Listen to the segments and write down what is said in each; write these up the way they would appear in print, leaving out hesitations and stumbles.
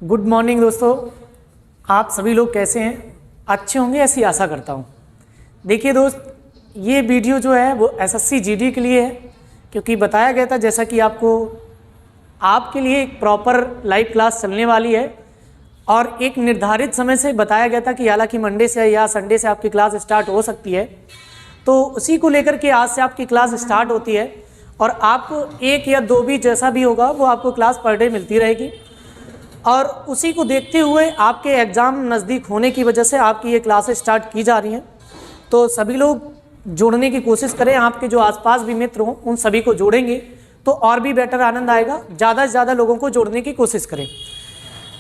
Good morning दोस्तों, आप सभी लोग कैसे हैं? अच्छे होंगे ऐसी आशा करता हूँ। देखिए दोस्त, ये वीडियो जो है वो एसएससी जीडी के लिए है, क्योंकि बताया गया था जैसा कि आपके लिए एक प्रॉपर लाइव क्लास चलने वाली है और एक निर्धारित समय से बताया गया था कि हालांकि मंडे से या संडे से आपकी क्लास स्टार्ट हो सकती है, तो उसी को लेकर के आज से आपकी क्लास स्टार्ट होती है और आपको एक या दो भी जैसा भी होगा वो आपको क्लास पर डे मिलती रहेगी। और उसी को देखते हुए आपके एग्ज़ाम नज़दीक होने की वजह से आपकी ये क्लासेस स्टार्ट की जा रही हैं। तो सभी लोग जोड़ने की कोशिश करें, आपके जो आसपास भी मित्र हों उन सभी को जोड़ेंगे तो और भी बेटर आनंद आएगा। ज़्यादा से ज़्यादा लोगों को जोड़ने की कोशिश करें।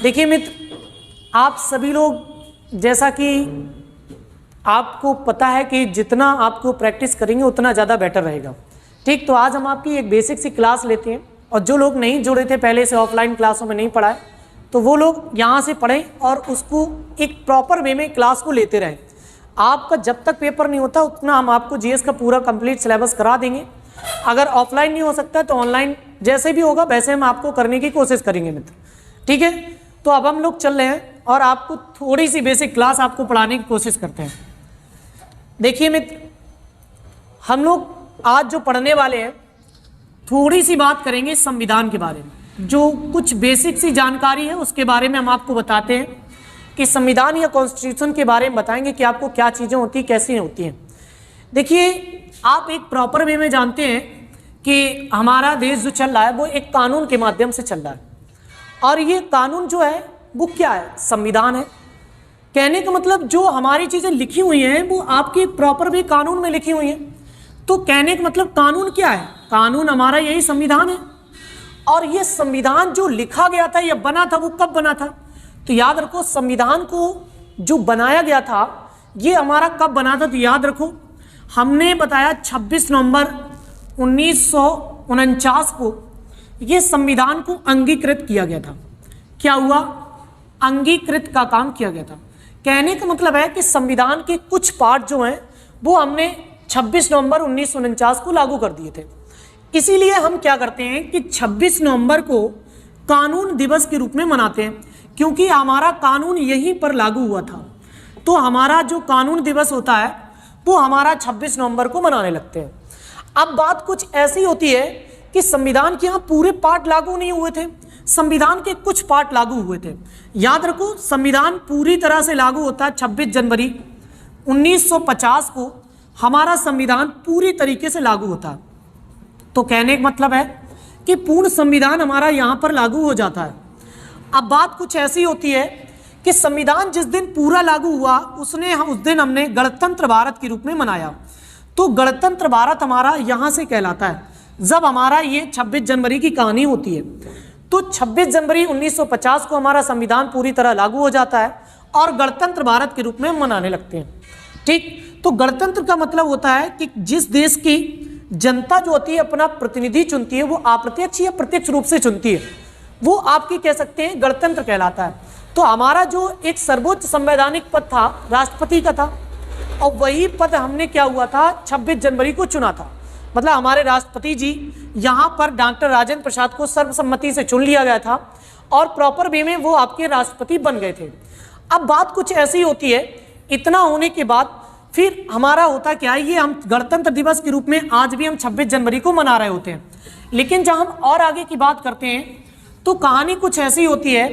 देखिए मित्र, आप सभी लोग जैसा कि आपको पता है कि जितना आपको प्रैक्टिस करेंगे उतना ज़्यादा बेटर रहेगा। ठीक, तो आज हम आपकी एक बेसिक सी क्लास लेते हैं और जो लोग नहीं जुड़े थे पहले से, ऑफलाइन क्लासों में नहीं पढ़ा है, तो वो लोग यहाँ से पढ़ें और उसको एक प्रॉपर वे में क्लास को लेते रहें। आपका जब तक पेपर नहीं होता उतना हम आपको जीएस का पूरा कंप्लीट सिलेबस करा देंगे। अगर ऑफलाइन नहीं हो सकता तो ऑनलाइन जैसे भी होगा वैसे हम आपको करने की कोशिश करेंगे मित्र। ठीक है, तो अब हम लोग चल रहे हैं और आपको थोड़ी सी बेसिक क्लास आपको पढ़ाने की कोशिश करते हैं। देखिए मित्र, हम लोग आज जो पढ़ने वाले हैं थोड़ी सी बात करेंगे संविधान के बारे में। जो कुछ बेसिक सी जानकारी है उसके बारे में हम आपको बताते हैं कि संविधान या कॉन्स्टिट्यूशन के बारे में बताएंगे कि आपको क्या चीज़ें होती हैं, कैसी होती हैं। देखिए, आप एक प्रॉपर वे में जानते हैं कि हमारा देश जो चल रहा है वो एक कानून के माध्यम से चल रहा है और ये कानून जो है वो क्या है? संविधान है। कहने का मतलब जो हमारी चीज़ें लिखी हुई हैं वो आपकी प्रॉपर वे कानून में लिखी हुई हैं। तो कहने का मतलब कानून क्या है? कानून हमारा यही संविधान है। और ये संविधान जो लिखा गया था या बना था वो कब बना था? तो याद रखो, संविधान को जो बनाया गया था ये हमारा कब बना था? तो याद रखो, हमने बताया 26 नवंबर 1949 को ये संविधान को अंगीकृत किया गया था। क्या हुआ? अंगीकृत का काम किया गया था। कहने का मतलब है कि संविधान के कुछ पार्ट जो हैं वो हमने 26 नवंबर 1949 को लागू कर दिए थे। इसीलिए हम क्या करते हैं कि 26 नवंबर को कानून दिवस के रूप में मनाते हैं, क्योंकि हमारा कानून यहीं पर लागू हुआ था। तो हमारा जो कानून दिवस होता है वो हमारा 26 नवंबर को मनाने लगते हैं। अब बात कुछ ऐसी होती है कि संविधान के यहाँ पूरे पार्ट लागू नहीं हुए थे, संविधान के कुछ पार्ट लागू हुए थे। याद रखो, संविधान पूरी तरह से लागू होता है 26 जनवरी 1950 को हमारा संविधान पूरी तरीके से लागू होता है। तो कहने का मतलब है कि पूर्ण संविधान हमारा यहाँ पर लागू हो जाता है। अब बात कुछ ऐसी होती है कि संविधान जिस दिन पूरा लागू हुआ उस दिन हमने गणतंत्र भारत के रूप में मनाया। तो गणतंत्र भारत हमारा यहाँ से कहलाता है जब हमारा ये 26 जनवरी की कहानी होती है। तो 26 जनवरी 1950 को हमारा संविधान पूरी तरह लागू हो जाता है और गणतंत्र भारत के रूप में मनाने लगते हैं। ठीक, तो गणतंत्र का मतलब होता है कि जिस देश की जनता जो होती है अपना प्रतिनिधि चुनती है, वो अप्रत्यक्ष या प्रत्यक्ष रूप से चुनती है, वो आपकी कह सकते हैं गणतंत्र कहलाता है। तो हमारा जो एक सर्वोच्च संवैधानिक पद था राष्ट्रपति का था और वही पद हमने क्या हुआ था 26 जनवरी को चुना था। मतलब हमारे राष्ट्रपति जी यहाँ पर डॉक्टर राजेंद्र प्रसाद को सर्वसम्मति से चुन लिया गया था और प्रॉपर वे में वो आपके राष्ट्रपति बन गए थे। अब बात कुछ ऐसी होती है, इतना होने के बाद फिर हमारा होता क्या है, ये हम गणतंत्र दिवस के रूप में आज भी हम 26 जनवरी को मना रहे होते हैं। लेकिन जब हम और आगे की बात करते हैं तो कहानी कुछ ऐसी होती है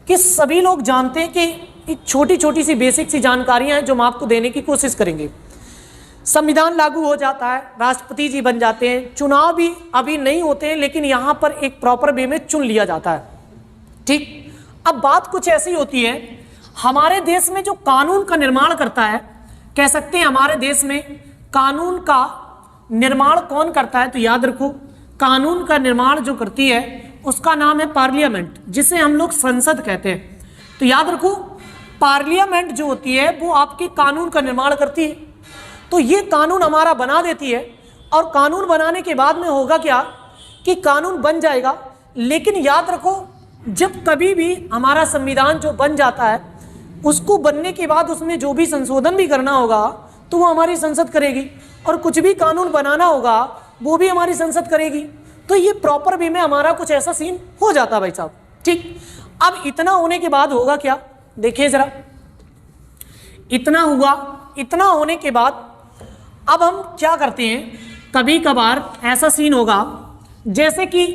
कि सभी लोग जानते हैं कि एक छोटी छोटी सी बेसिक सी जानकारियां हैं जो हम आपको देने की कोशिश करेंगे। संविधान लागू हो जाता है, राष्ट्रपति जी बन जाते हैं, चुनाव भी अभी नहीं होते हैं लेकिन यहाँ पर एक प्रॉपर वे में चुन लिया जाता है। ठीक, अब बात कुछ ऐसी होती है, हमारे देश में जो कानून का निर्माण करता है, कह सकते हैं हमारे देश में कानून का निर्माण कौन करता है? तो याद रखो, कानून का निर्माण जो करती है उसका नाम है पार्लियामेंट, जिसे हम लोग संसद कहते हैं। तो याद रखो, पार्लियामेंट जो होती है वो आपके कानून का निर्माण करती है। तो ये कानून हमारा बना देती है और कानून बनाने के बाद में होगा क्या कि कानून बन जाएगा। लेकिन याद रखो, जब कभी भी हमारा संविधान जो बन जाता है उसको बनने के बाद उसमें जो भी संशोधन भी करना होगा तो वो हमारी संसद करेगी और कुछ भी कानून बनाना होगा वो भी हमारी संसद करेगी। तो ये प्रॉपर वे में हमारा कुछ ऐसा सीन हो जाता है भाई साहब। ठीक, अब इतना होने के बाद होगा क्या, देखिए जरा, इतना हुआ, इतना होने के बाद अब हम क्या करते हैं, कभी कभार ऐसा सीन होगा जैसे कि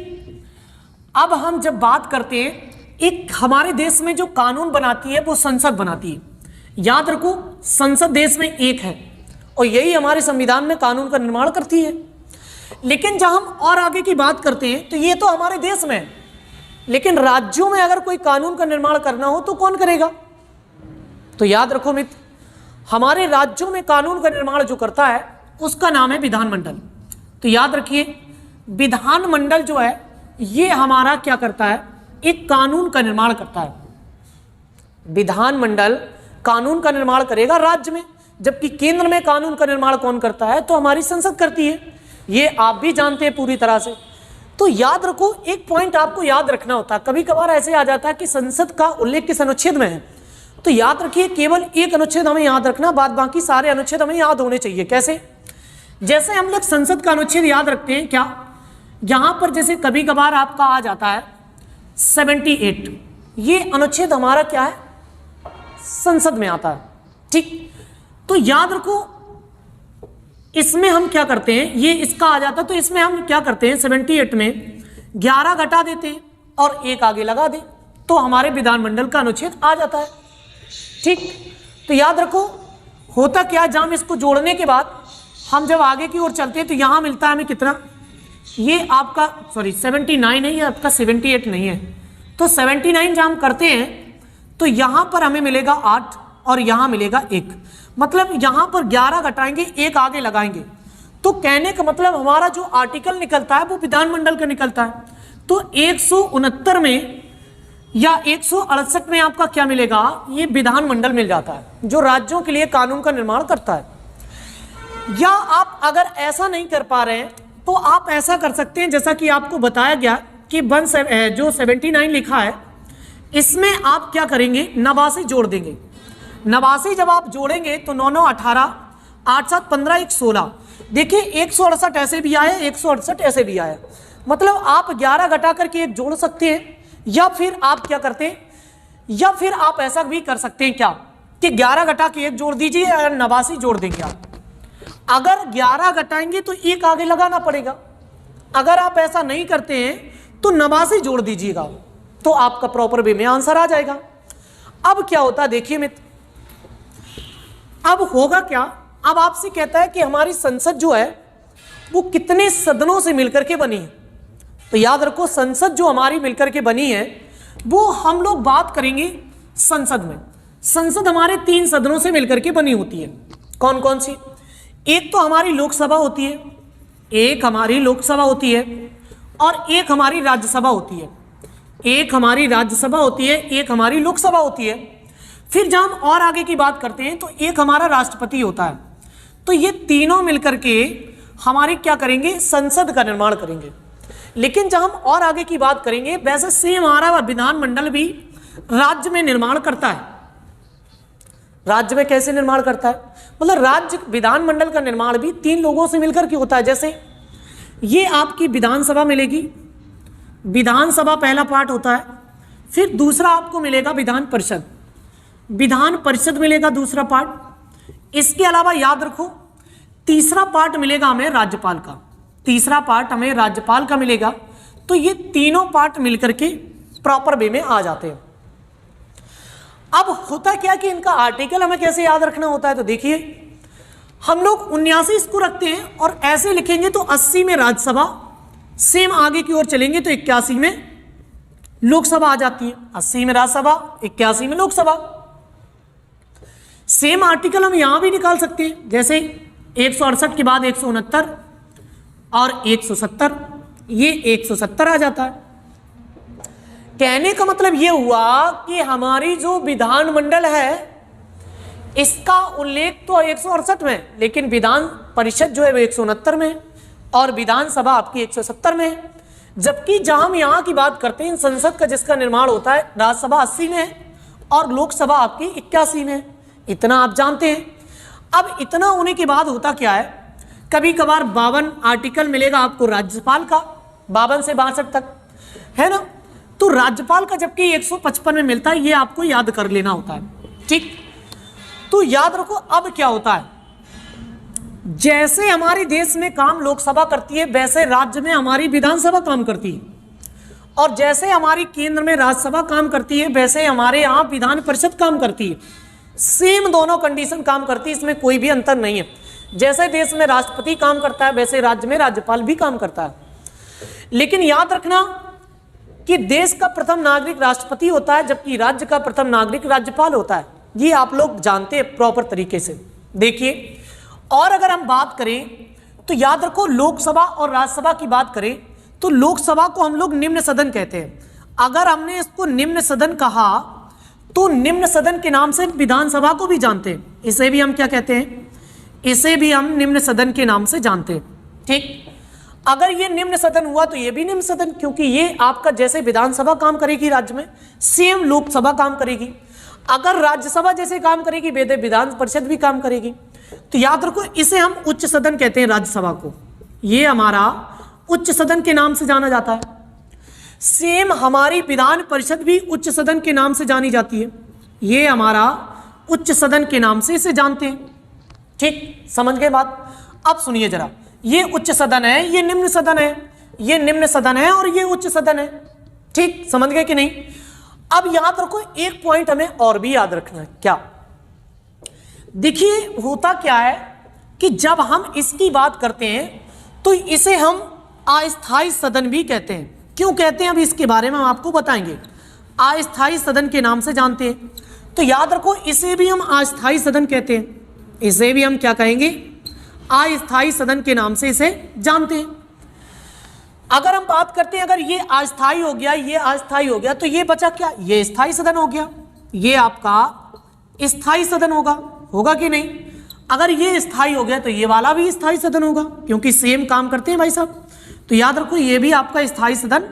अब हम जब बात करते हैं, एक हमारे देश में जो कानून बनाती है वो संसद बनाती है। याद रखो, संसद देश में एक है और यही हमारे संविधान में कानून का निर्माण करती है। लेकिन जब हम और आगे की बात करते हैं तो ये तो हमारे देश में है, लेकिन राज्यों में अगर कोई कानून का निर्माण करना हो तो कौन करेगा? तो याद रखो मित्र, हमारे राज्यों में कानून का निर्माण जो करता है उसका नाम है विधानमंडल। तो याद रखिए, विधानमंडल जो है ये हमारा क्या करता है, एक कानून का निर्माण करता है। विधानमंडल कानून का निर्माण करेगा राज्य में, जबकि केंद्र में कानून का निर्माण कौन करता है, तो हमारी संसद करती है। ये आप भी जानते हैं पूरी तरह से। तो याद रखो, एक पॉइंट आपको याद रखना होता है, कभी कभार ऐसे आ जाता है कि संसद का उल्लेख किस अनुच्छेद में है, तो याद रखिए केवल एक अनुच्छेद हमें याद रखना, बाद बाकी सारे अनुच्छेद हमें याद होने चाहिए। कैसे? जैसे हम लोग संसद का अनुच्छेद याद रखते हैं क्या, यहां पर जैसे कभी कभार आपका आ जाता है 78, ये अनुच्छेद हमारा क्या है, संसद में आता है। ठीक, तो याद रखो इसमें हम क्या करते हैं, ये इसका आ जाता है, तो इसमें हम क्या करते हैं, 78 में 11 घटा देते हैं और एक आगे लगा दे, तो हमारे विधानमंडल का अनुच्छेद आ जाता है। ठीक, तो याद रखो होता क्या, जब हम इसको जोड़ने के बाद हम जब आगे की ओर चलते हैं तो यहां मिलता है हमें कितना, ये आपका 79 है, ये आपका 78 नहीं है। तो 79 जब हम करते हैं तो यहां पर हमें मिलेगा 8 और यहां मिलेगा 1, मतलब यहां पर 11 घटाएंगे, एक आगे लगाएंगे, तो कहने का मतलब हमारा जो आर्टिकल निकलता है वो विधानमंडल का निकलता है। तो 169 में या 168 में आपका क्या मिलेगा, ये विधानमंडल मिल जाता है, जो राज्यों के लिए कानून का निर्माण करता है। या आप अगर ऐसा नहीं कर पा रहे हैं तो आप ऐसा कर सकते हैं, जैसा कि आपको बताया गया कि जो 79 लिखा है इसमें आप क्या करेंगे, 89 जोड़ देंगे। 89 जब आप जोड़ेंगे तो 9 9 18, 8 7 15, 1 16। देखिए 168 ऐसे भी आया, 168 ऐसे भी आया, मतलब आप 11 घटा करके एक जोड़ सकते हैं, या फिर आप क्या करते हैं, या फिर आप ऐसा भी कर सकते हैं क्या कि 11 घटा के एक जोड़ दीजिए और 89 जोड़ देंगे आप। अगर 11 घटाएंगे तो एक आगे लगाना पड़ेगा, अगर आप ऐसा नहीं करते हैं तो 89 जोड़ दीजिएगा, तो आपका प्रॉपर वे में आंसर आ जाएगा। अब क्या होता है देखिए मित्र, अब होगा क्या, अब आपसे कहता है कि हमारी संसद जो है वो कितने सदनों से मिलकर के बनी है। तो याद रखो संसद जो हमारी मिलकर के बनी है वो हम लोग बात करेंगे संसद में। संसद हमारे 3 सदनों से मिलकर के बनी होती है। कौन कौन सी? एक तो हमारी लोकसभा होती है, एक हमारी लोकसभा होती है और एक हमारी राज्यसभा होती है। एक हमारी राज्यसभा होती है, एक हमारी लोकसभा होती है। फिर जब हम और आगे की बात करते हैं तो एक हमारा राष्ट्रपति होता है। तो ये तीनों मिलकर के हमारी क्या करेंगे, संसद का निर्माण करेंगे। लेकिन जब हम और आगे की बात करेंगे, वैसे सेम हमारा विधानमंडल भी राज्य में निर्माण करता है। राज्य में कैसे निर्माण करता है, मतलब राज्य विधानमंडल का निर्माण भी 3 लोगों से मिलकर के होता है। जैसे ये आपकी विधानसभा मिलेगी, विधानसभा पहला पार्ट होता है, फिर दूसरा आपको मिलेगा विधान परिषद, विधान परिषद मिलेगा दूसरा पार्ट। इसके अलावा याद रखो तीसरा पार्ट मिलेगा हमें राज्यपाल का, तीसरा पार्ट हमें राज्यपाल का मिलेगा। तो ये तीनों पार्ट मिलकर के प्रॉपर वे में आ जाते हैं। अब होता क्या कि इनका आर्टिकल हमें कैसे याद रखना होता है, तो देखिए हम लोग 79 इसको रखते हैं और ऐसे लिखेंगे तो 80 में राज्यसभा, सेम आगे की ओर चलेंगे तो 81 में लोकसभा आ जाती है। 80 में राज्यसभा, 81 में लोकसभा। सेम आर्टिकल हम यहां भी निकाल सकते हैं, जैसे 168 के बाद 169 और 170, ये 170 आ जाता है। कहने का मतलब यह हुआ कि हमारी जो विधानमंडल है इसका उल्लेख तो 168 में, लेकिन विधान परिषद जो है वो 169 में और विधानसभा आपकी 170 में। जबकि जहां हम यहां की बात करते हैं संसद का जिसका निर्माण होता है, राज्यसभा 80 में और लोकसभा आपकी 81 में। इतना आप जानते हैं। अब इतना होने के बाद होता क्या है, कभी कभार 52 आर्टिकल मिलेगा आपको राज्यपाल का, 52 से 62 तक, है ना। तो राज्यपाल का जबकि 155 में मिलता है, ये आपको याद कर लेना होता है। ठीक, तो याद रखो अब क्या होता है, जैसे हमारे देश में काम लोकसभा करती है वैसे राज्य में हमारी विधानसभा काम करती है, और जैसे हमारी केंद्र में राज्यसभा काम करती है वैसे हमारे यहाँ विधान परिषद काम करती है। सेम दोनों कंडीशन काम करती है, इसमें कोई भी अंतर नहीं है। जैसे देश में राष्ट्रपति काम करता है वैसे राज्य में राज्यपाल भी काम करता है। लेकिन याद रखना कि देश का प्रथम नागरिक राष्ट्रपति होता है जबकि राज्य का प्रथम नागरिक राज्यपाल होता है। ये आप लोग जानते हैं प्रॉपर तरीके से। देखिए, और अगर हम बात करें तो याद रखो लोकसभा और राज्यसभा की बात करें तो लोकसभा को हम लोग निम्न सदन कहते हैं। अगर हमने इसको निम्न सदन कहा तो निम्न सदन के नाम से विधानसभा को भी जानते हैं। इसे भी हम क्या कहते हैं, इसे भी हम निम्न सदन के नाम से जानते हैं। ठीक, अगर ये निम्न सदन हुआ तो ये भी निम्न सदन, क्योंकि ये आपका जैसे विधानसभा काम करेगी राज्य में, सेम लोकसभा काम करेगी। अगर राज्यसभा जैसे काम करेगी वैसे विधान परिषद भी काम करेगी। तो याद रखो इसे हम उच्च सदन कहते हैं राज्यसभा को, ये हमारा उच्च सदन के नाम से जाना जाता है। सेम हमारी विधान परिषद भी उच्च सदन के नाम से जानी जाती है, ये हमारा उच्च सदन के नाम से इसे जानते हैं। ठीक, समझ गए बात। अब सुनिए जरा, ये उच्च सदन है, ये निम्न सदन है, ये निम्न सदन है और ये उच्च सदन है। ठीक, समझ गए कि नहीं। अब याद रखो एक पॉइंट हमें और भी याद रखना है। क्या, देखिए होता क्या है कि जब हम इसकी बात करते हैं तो इसे हम अस्थायी सदन भी कहते हैं। क्यों कहते हैं अब इसके बारे में हम आपको बताएंगे। अस्थायी सदन के नाम से जानते हैं, तो याद रखो इसे भी हम अस्थायी सदन कहते हैं। इसे भी हम क्या कहेंगे, अस्थायी सदन के नाम से इसे जानते हैं। अगर हम बात करते हैं, अगर ये अस्थायी हो गया, ये अस्थायी हो गया, तो ये बचा क्या, ये स्थायी सदन हो गया, ये आपका स्थायी सदन होगा कि नहीं। अगर ये स्थायी हो गया तो ये वाला भी स्थायी सदन होगा, क्योंकि सेम काम करते हैं भाई साहब। तो याद रखो ये भी आपका स्थायी सदन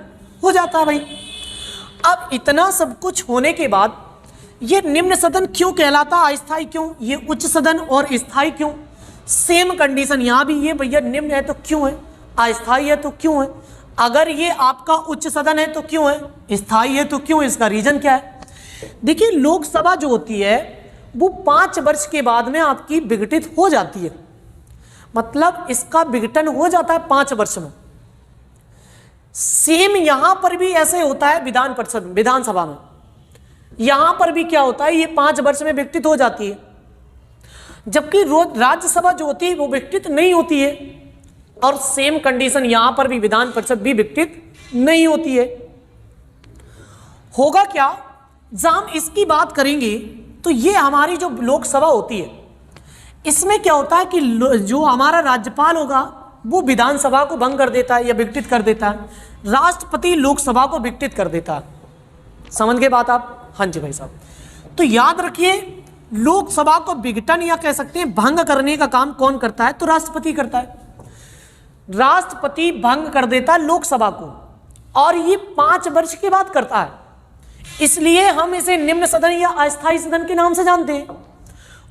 हो जाता है भाई। अब इतना सब कुछ होने के बाद ये निम्न सदन क्यों कहलाता, अस्थायी क्यों, ये उच्च सदन और स्थायी क्यों। सेम कंडीशन यहाँ भी, ये भैया निम्न है तो क्यों है, अस्थायी है तो क्यों है, अगर ये आपका उच्च सदन है तो क्यों है, स्थायी है तो क्यों है, इसका रीजन क्या है। देखिए लोकसभा जो होती है वो 5 वर्ष के बाद में आपकी विघटित हो जाती है, मतलब इसका विघटन हो जाता है 5 वर्ष में। सेम यहां पर भी ऐसे होता है विधान परिषद विधानसभा में, यहां पर भी क्या होता है, ये 5 वर्ष में विघटित हो जाती है, जबकि राज्यसभा जो होती है वो विघटित नहीं होती है। और सेम कंडीशन यहां पर भी विधान परिषद भी विघटित नहीं होती है। होगा क्या, जब हम इसकी बात करेंगे तो ये हमारी जो लोकसभा होती है इसमें क्या होता है कि जो हमारा राज्यपाल होगा वो विधानसभा को भंग कर देता है या विघटित कर देता है, राष्ट्रपति लोकसभा को विघटित कर देता है। समझ गए बात आप। हाँ जी भाई साहब, तो याद रखिए लोकसभा को विघटन या कह सकते हैं भंग करने का काम कौन करता है, तो राष्ट्रपति करता है। राष्ट्रपति भंग कर देता है लोकसभा को, और ये 5 वर्ष के बाद करता है, इसलिए हम इसे निम्न सदन या अस्थायी सदन के नाम से जानते हैं।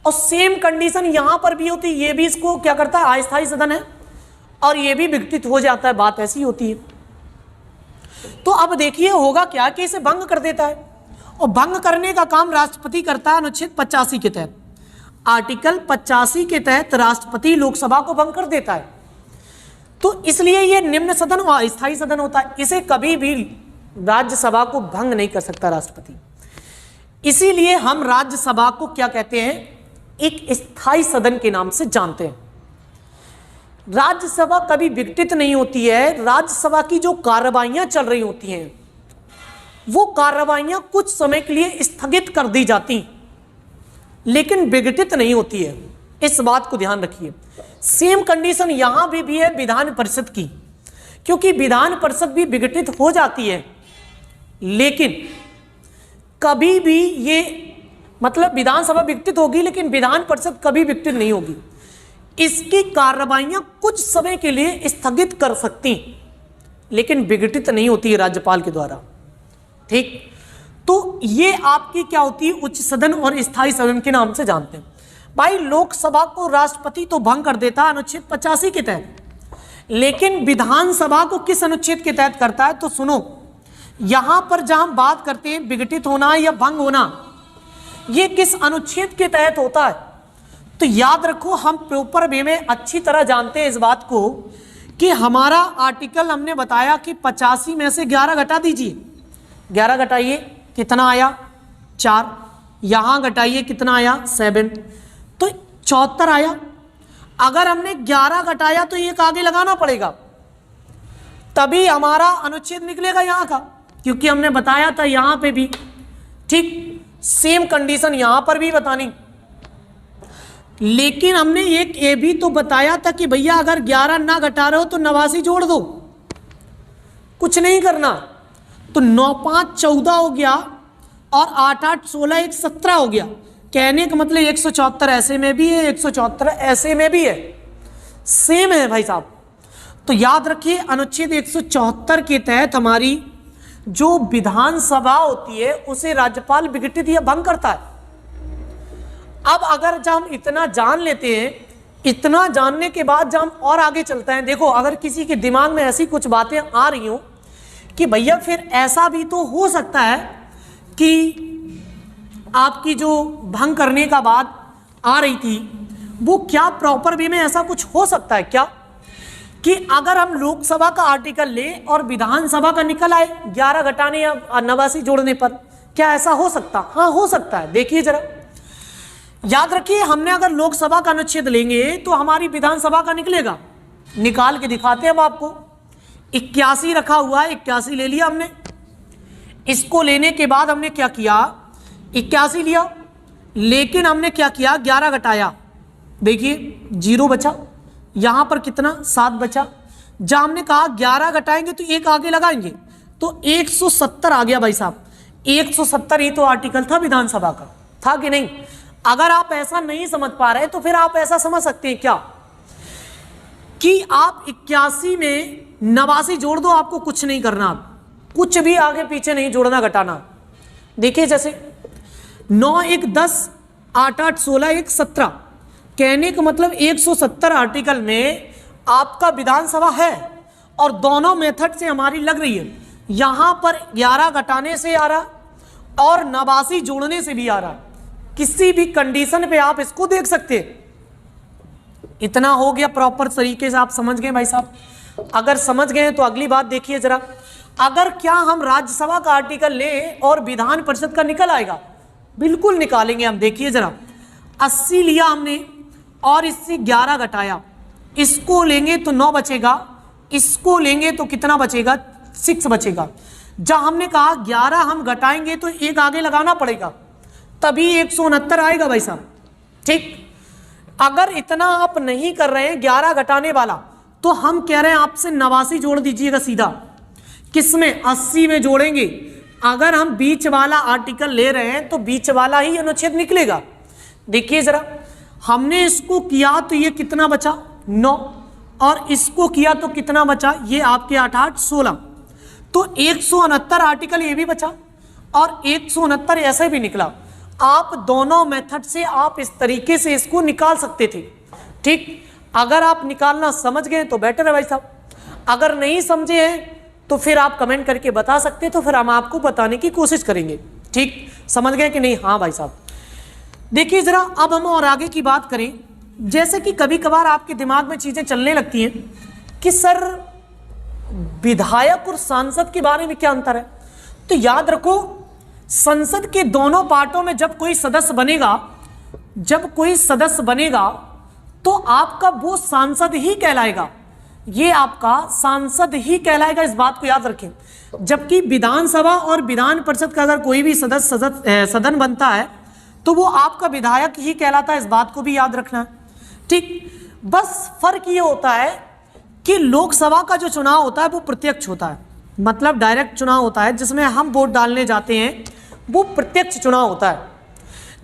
और सेम कंडीशन यहां पर भी होती है, ये भी इसको क्या करता है, अस्थायी सदन है, और ये भी विघटित हो जाता है, बात ऐसी होती है। तो अब देखिए होगा क्या कि इसे भंग कर देता है, और भंग करने का काम राष्ट्रपति करता है अनुच्छेद 85 के तहत। आर्टिकल 85 के तहत राष्ट्रपति लोकसभा को भंग कर देता है, तो इसलिए ये निम्न सदन और अस्थायी सदन होता है। इसे कभी भी राज्यसभा को भंग नहीं कर सकता राष्ट्रपति, इसीलिए हम राज्यसभा को क्या कहते हैं, एक स्थायी सदन के नाम से जानते हैं। राज्यसभा कभी विघटित नहीं होती है, राज्यसभा की जो कार्रवाइयां चल रही होती हैं वो कार्रवाइयां कुछ समय के लिए स्थगित कर दी जाती, लेकिन विघटित नहीं होती है, इस बात को ध्यान रखिए। सेम कंडीशन यहां भी है विधान परिषद की, क्योंकि विधान परिषद भी विघटित हो जाती है, लेकिन कभी भी ये मतलब विधानसभा विघटित होगी लेकिन विधान परिषद कभी विघटित नहीं होगी। इसकी कार्रवाइयां कुछ समय के लिए स्थगित कर सकती, लेकिन विघटित नहीं होती है राज्यपाल के द्वारा। ठीक, तो ये आपकी क्या होती है, उच्च सदन और स्थायी सदन के नाम से जानते हैं। भाई लोकसभा को राष्ट्रपति तो भंग कर देता है अनुच्छेद 85 के तहत, लेकिन विधानसभा को किस अनुच्छेद के तहत करता है, तो सुनो, यहां पर जहां हम बात करते हैं विघटित होना या भंग होना, ये किस अनुच्छेद के तहत होता है, तो याद रखो हम प्रॉपर वे में अच्छी तरह जानते हैं इस बात को कि हमारा आर्टिकल हमने बताया कि 85 में से 11 घटा दीजिए, 11 घटाइए कितना आया 4, यहां घटाइए कितना आया 7, तो 74 आया। अगर हमने 11 घटाया तो एक आगे लगाना पड़ेगा, तभी हमारा अनुच्छेद निकलेगा यहां का, क्योंकि हमने बताया था यहां पे भी, ठीक सेम कंडीशन यहां पर भी बतानी। लेकिन हमने एक ये भी तो बताया था कि भैया अगर 11 ना घटा रहे हो तो 89 जोड़ दो, कुछ नहीं करना। तो 9 5 14 हो गया और 8 8 16 1 17 हो गया। कहने का मतलब 174 ऐसे में भी है, 174 ऐसे में भी है, सेम है भाई साहब। तो याद रखिए अनुच्छेद 174 के तहत हमारी जो विधानसभा होती है उसे राज्यपाल विघटित या भंग करता है। अब अगर जब हम इतना जान लेते हैं, इतना जानने के बाद जब हम और आगे चलते हैं, देखो अगर किसी के दिमाग में ऐसी कुछ बातें आ रही हो कि भैया फिर ऐसा भी तो हो सकता है कि आपकी जो भंग करने का बात आ रही थी वो क्या प्रॉपर वे में ऐसा कुछ हो सकता है क्या कि अगर हम लोकसभा का आर्टिकल ले और विधानसभा का निकल आए 11 घटाने या 89 जोड़ने पर, क्या ऐसा हो सकता? हाँ हो सकता है। देखिए जरा, याद रखिए हमने अगर लोकसभा का अनुच्छेद लेंगे तो हमारी विधानसभा का निकलेगा, निकाल के दिखाते हैं हम आपको। 81 रखा हुआ है, 81 ले लिया हमने। इसको लेने के बाद हमने क्या किया, 81 लिया, लेकिन हमने क्या किया 11 घटाया, देखिए 0 बचा, यहां पर कितना 7 बचा। जब हमने कहा 11 घटाएंगे तो एक आगे लगाएंगे तो 170 आ गया भाई साहब। 170 ही तो आर्टिकल था विधानसभा का, था कि नहीं? अगर आप ऐसा नहीं समझ पा रहे तो फिर आप ऐसा समझ सकते हैं क्या कि आप 81 में 89 जोड़ दो, आपको कुछ नहीं करना, कुछ भी आगे पीछे नहीं जोड़ना घटाना। देखिए जैसे 9 1 10, 8 8 16 1 17, कहने का मतलब 170 आर्टिकल में आपका विधानसभा है और दोनों मेथड से हमारी लग रही है। यहां पर 11 घटाने से आ रहा और 89 जोड़ने से भी आ रहा, किसी भी कंडीशन पे आप इसको देख सकते हैं। इतना हो गया प्रॉपर तरीके से, आप समझ गए भाई साहब? अगर समझ गए तो अगली बात देखिए जरा, अगर क्या हम राज्यसभा का आर्टिकल ले और विधान परिषद का निकल आएगा, बिल्कुल निकालेंगे हम। देखिए जरा 80 लिया हमने और इससे 11 घटाया, इसको लेंगे तो 9 बचेगा, इसको लेंगे तो कितना बचेगा 6 बचेगा। जब हमने कहा 11 हम घटाएंगे तो एक आगे लगाना पड़ेगा, तभी 169 आएगा भाई साहब, ठीक। अगर इतना आप नहीं कर रहे हैं 11 घटाने वाला, तो हम कह रहे हैं आपसे 89 जोड़ दीजिएगा सीधा। किसमें? 80 में जोड़ेंगे। अगर हम बीच वाला आर्टिकल ले रहे हैं तो बीच वाला ही अनुच्छेद निकलेगा। देखिए जरा, हमने इसको किया तो ये कितना बचा 9, और इसको किया तो कितना बचा, ये आपके 8 8 16, तो 169 आर्टिकल ये भी बचा और 169 ऐसे भी निकला। आप दोनों मेथड से आप इस तरीके से इसको निकाल सकते थे, ठीक। अगर आप निकालना समझ गए तो बेटर है भाई साहब, अगर नहीं समझे हैं तो फिर आप कमेंट करके बता सकते हैं, तो फिर हम आपको बताने की कोशिश करेंगे, ठीक। समझ गए कि नहीं? हाँ भाई साहब। देखिए जरा, अब हम और आगे की बात करें। जैसे कि कभी कभार आपके दिमाग में चीजें चलने लगती हैं कि सर विधायक और सांसद के बारे में क्या अंतर है, तो याद रखो संसद के दोनों पार्टों में जब कोई सदस्य बनेगा तो आपका वो सांसद ही कहलाएगा, ये आपका सांसद ही कहलाएगा, इस बात को याद रखें। जबकि विधानसभा और विधान परिषद का अगर कोई भी सदन बनता है तो वो आपका विधायक ही कहलाता है, इस बात को भी याद रखना, ठीक। बस फर्क ये होता है कि लोकसभा का जो चुनाव होता है वो प्रत्यक्ष होता है, मतलब डायरेक्ट चुनाव होता है जिसमें हम वोट डालने जाते हैं, वो प्रत्यक्ष चुनाव होता है।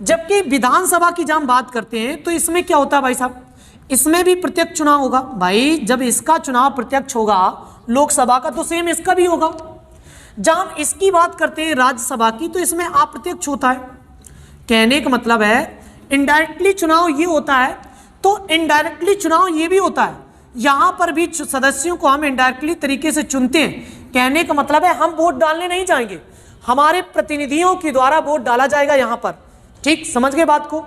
जबकि विधानसभा की जब हम बात करते हैं तो इसमें क्या होता है भाई साहब, इसमें भी प्रत्यक्ष चुनाव होगा। भाई जब इसका चुनाव प्रत्यक्ष होगा लोकसभा का, तो सेम इसका भी होगा। जब हम इसकी बात करते हैं राज्यसभा की, तो इसमें अप्रत्यक्ष होता है। कहने का मतलब है इनडायरेक्टली चुनाव ये होता है, तो इनडायरेक्टली चुनाव ये भी होता है। यहां पर भी सदस्यों को हम इनडायरेक्टली तरीके से चुनते हैं, कहने का मतलब है हम वोट डालने नहीं जाएंगे, हमारे प्रतिनिधियों के द्वारा वोट डाला जाएगा यहां पर। ठीक, समझ गए बात को?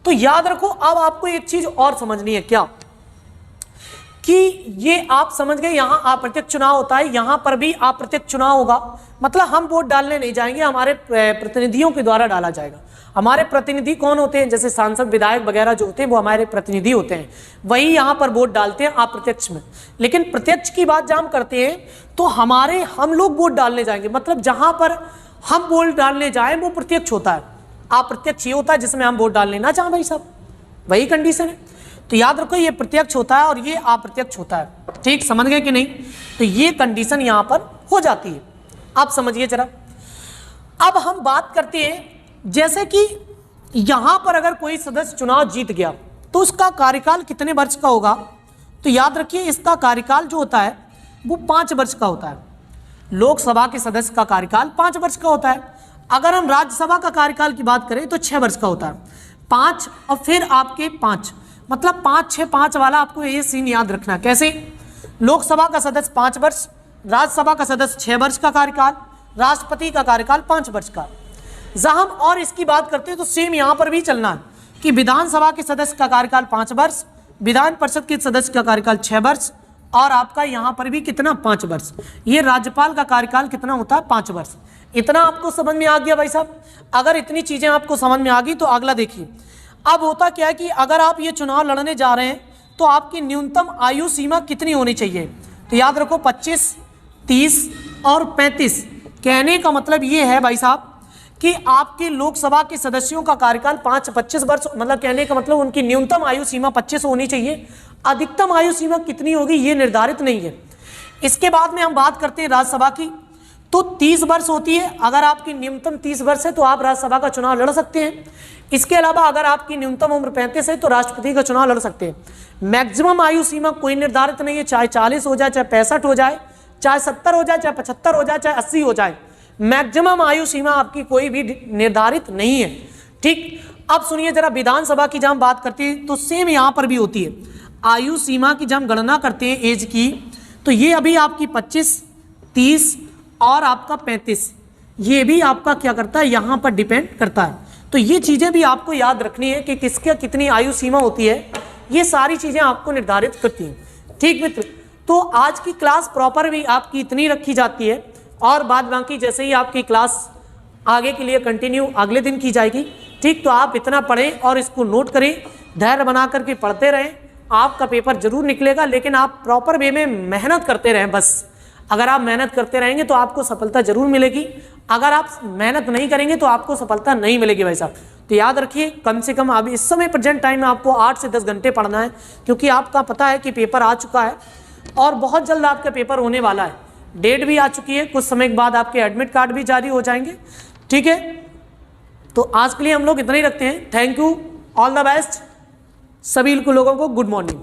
तो याद रखो, अब आपको एक चीज और समझनी है, क्या कि ये आप समझ गए, यहां अप्रत्यक्ष चुनाव होता है, यहां पर भी अप्रत्यक्ष चुनाव होगा, मतलब हम वोट डालने नहीं जाएंगे, हमारे प्रतिनिधियों के द्वारा डाला जाएगा। हमारे प्रतिनिधि कौन होते हैं? जैसे सांसद, विधायक वगैरह जो होते हैं वो हमारे प्रतिनिधि होते हैं, वही यहाँ पर वोट डालते हैं अप्रत्यक्ष में। लेकिन प्रत्यक्ष की बात जब हम करते हैं तो हम लोग वोट डालने जाएंगे, मतलब जहां पर हम वोट डालने जाएं वो प्रत्यक्ष होता है। अप्रत्यक्ष ये होता है जिसमें हम वोट डालने ना चाहें भाई साहब, वही कंडीशन है। तो याद रखो, ये प्रत्यक्ष होता है और ये अप्रत्यक्ष होता है। ठीक, समझ गए कि नहीं? तो ये कंडीशन यहां पर हो जाती है, आप समझिए जरा। अब हम बात करते हैं, जैसे कि यहां पर अगर कोई सदस्य चुनाव जीत गया तो उसका कार्यकाल कितने वर्ष का होगा? तो याद रखिए, इसका कार्यकाल जो होता है वो 5 वर्ष का होता है। लोकसभा के सदस्य का कार्यकाल 5 वर्ष का होता है। अगर हम राज्यसभा का कार्यकाल की बात करें तो 6 वर्ष का होता है। 5 और फिर आपके 5, मतलब 5, 6, 5 वाला आपको ये सीन याद रखना। कैसे? लोकसभा का सदस्य 5 वर्ष, राज्यसभा का सदस्य 6 वर्ष का कार्यकाल, राष्ट्रपति का कार्यकाल 5 वर्ष का। जहां हम और इसकी बात करते हैं तो सेम यहां पर भी चलना है कि विधानसभा के सदस्य का कार्यकाल 5 वर्ष, विधान परिषद के सदस्य का कार्यकाल 6 वर्ष, और आपका यहां पर भी कितना? 5 वर्ष। ये राज्यपाल का कार्यकाल कितना होता है? 5 वर्ष। इतना आपको समझ में आ गया भाई साहब? अगर इतनी चीजें आपको समझ में आ गई तो अगला देखिए। अब होता क्या है कि अगर आप ये चुनाव लड़ने जा रहे हैं तो आपकी न्यूनतम आयु सीमा कितनी होनी चाहिए? तो याद रखो 25, 30 और 35। कहने का मतलब ये है भाई साहब कि आपके लोकसभा के सदस्यों का कार्यकाल 25 वर्ष, मतलब कहने का मतलब उनकी न्यूनतम आयु सीमा 25 होनी चाहिए। अधिकतम आयु सीमा कितनी होगी ये निर्धारित नहीं है। इसके बाद में हम बात करते हैं राज्यसभा की, तो 30 वर्ष होती है। अगर आपकी न्यूनतम 30 वर्ष है तो आप राज्यसभा का चुनाव लड़ सकते हैं। इसके अलावा अगर आपकी न्यूनतम उम्र 35 है तो राष्ट्रपति का चुनाव लड़ सकते हैं। मैक्सिमम आयु सीमा कोई निर्धारित नहीं है, चाहे 40 हो जाए, चाहे 65 हो जाए, चाहे 70 हो जाए, चाहे 75 हो जाए, चाहे 80 हो जाए। मैक्सिमम आयु सीमा आपकी कोई भी निर्धारित नहीं है। ठीक, अब सुनिए जरा, विधानसभा की जब हम बात करते हैं तो सेम यहां पर भी होती है। आयु सीमा की जब हम गणना करते हैं एज की, तो ये अभी आपकी 25, 30 और आपका 35, ये भी आपका क्या करता है, यहां पर डिपेंड करता है। तो ये चीजें भी आपको याद रखनी है कि किसके कितनी आयु सीमा होती है, ये सारी चीजें आपको निर्धारित करती हैं। ठीक मित्र, तो आज की क्लास प्रॉपर भी आपकी इतनी रखी जाती है, और बाद बाकी जैसे ही आपकी क्लास आगे के लिए कंटिन्यू अगले दिन की जाएगी। ठीक, तो आप इतना पढ़ें और इसको नोट करें, धैर्य बना करके पढ़ते रहें, आपका पेपर जरूर निकलेगा। लेकिन आप प्रॉपर वे में मेहनत करते रहें बस। अगर आप मेहनत करते रहेंगे तो आपको सफलता जरूर मिलेगी, अगर आप मेहनत नहीं करेंगे तो आपको सफलता नहीं मिलेगी भाई साहब। तो याद रखिए, कम से कम अभी इस समय प्रेजेंट टाइम में आपको 8 से 10 घंटे पढ़ना है, क्योंकि आपका पता है कि पेपर आ चुका है और बहुत जल्द आपका पेपर होने वाला है। डेट भी आ चुकी है, कुछ समय के बाद आपके एडमिट कार्ड भी जारी हो जाएंगे। ठीक है, तो आज के लिए हम लोग इतना ही रखते हैं। Thank you, all the best सभी लोगों को, गुड मॉर्निंग।